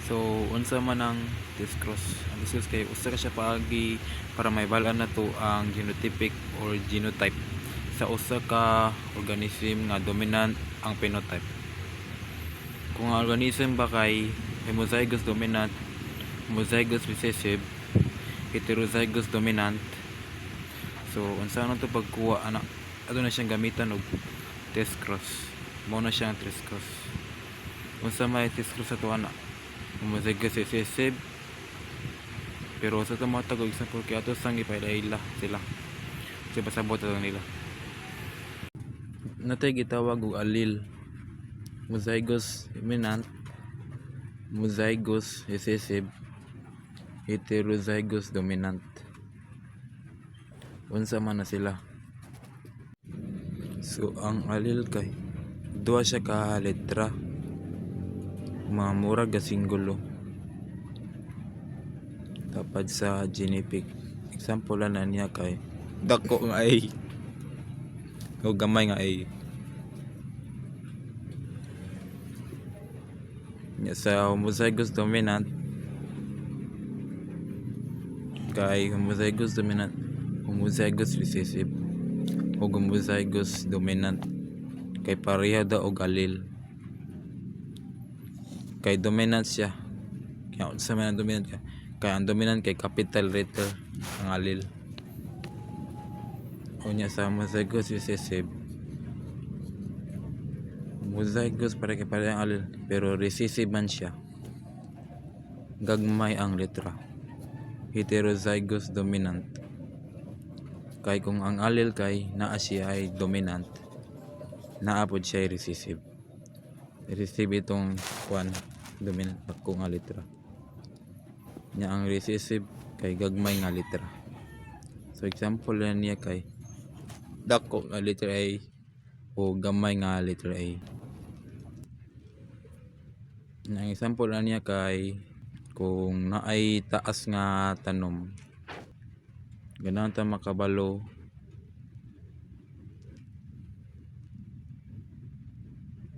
So unsa man ang test cross, ang isus kay usa ka siya paagi para may bal-an na to ang genotypic or genotype sa usa ka organism nga dominant ang phenotype. Kung ang organism ba kay homozygous dominant, homozygous recessive, heterozygous dominant, so unsa na to pagkuha ana ato na siyang gamitan og test cross. Mao na siyang test cross. Unsa may test cross ato ana? Homozygous recessive, pero sa tumatag og example kay ato sang ipailaila sila kasi pasabot lang nila natay gitawag og allele: homozygous dominant, homozygous recessive, heterozygous dominant. Unsa man na sila? So ang allele kay duha siya ka letra, mga murag ga singgulo tapad sa genotypic. Example na niya kay dako nga A o gamay nga A. Sa homozygous dominant kay homozygous dominant, homozygous recessive o homozygous dominant kay pareha daw og allele. Kay dominant siya, kaya sa man ang dominant kay ang dominant kay capital letter ang allele. O niya sa homozygous recessive, homozygous para kay pareha ang allele pero recessive man siya, gagmay ang letra. Heterozygous dominant kay kung ang allele kay naa siya ay dominant, naa pod siya ay recessive. Receive itong dominant ako nga letra nya. Ang recessive kay gagmay nga letra. So example na niya kay dako nga letra A o gamay nga letra A. Ang example na niya kay kung naay taas nga tanom, ganahan ta makabalo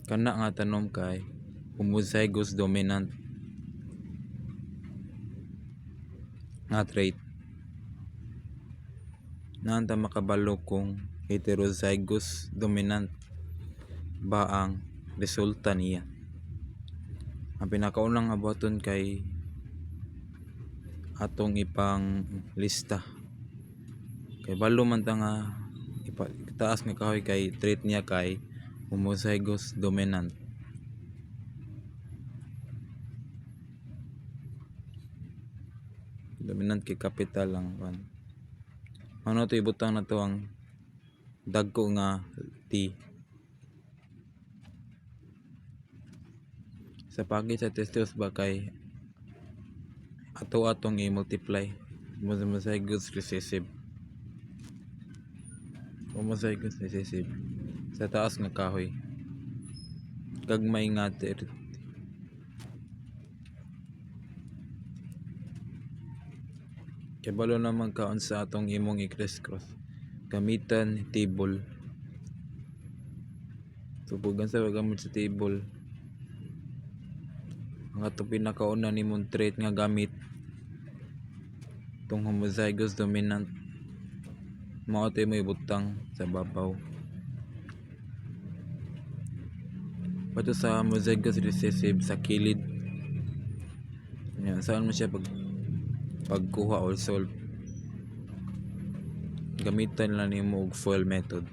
kana nga tanom kay homozygous dominant nga trait. Naan ta makabalo kung heterozygous dominant ba ang resulta niya. Ang pinakaunang abuhaton kay atong ipang lista kay balo man ta nga itaas nga kahoy kay trait niya kay homozygous dominant. Dominant kay capital lang kan. Ano to ibutang na to ang dagko nga T. Sa pagi sa testos ba kay atong i-multiply homozygous recessive, homozygous recessive sa taas nga kahoy gagmay nga trait. Kay balo naman kaon sa atong imong i-cross gamitan table. Tubugan sa gamit sa table ang atong pinakauna nimong trait nga gamit tong homozygous dominant, mao tay mo ibutang sa babaw. Pato sa homozygous recessive sa kilid, yan saan mo siya pagkuha or solve, gamitan lang nimo og FOIL method.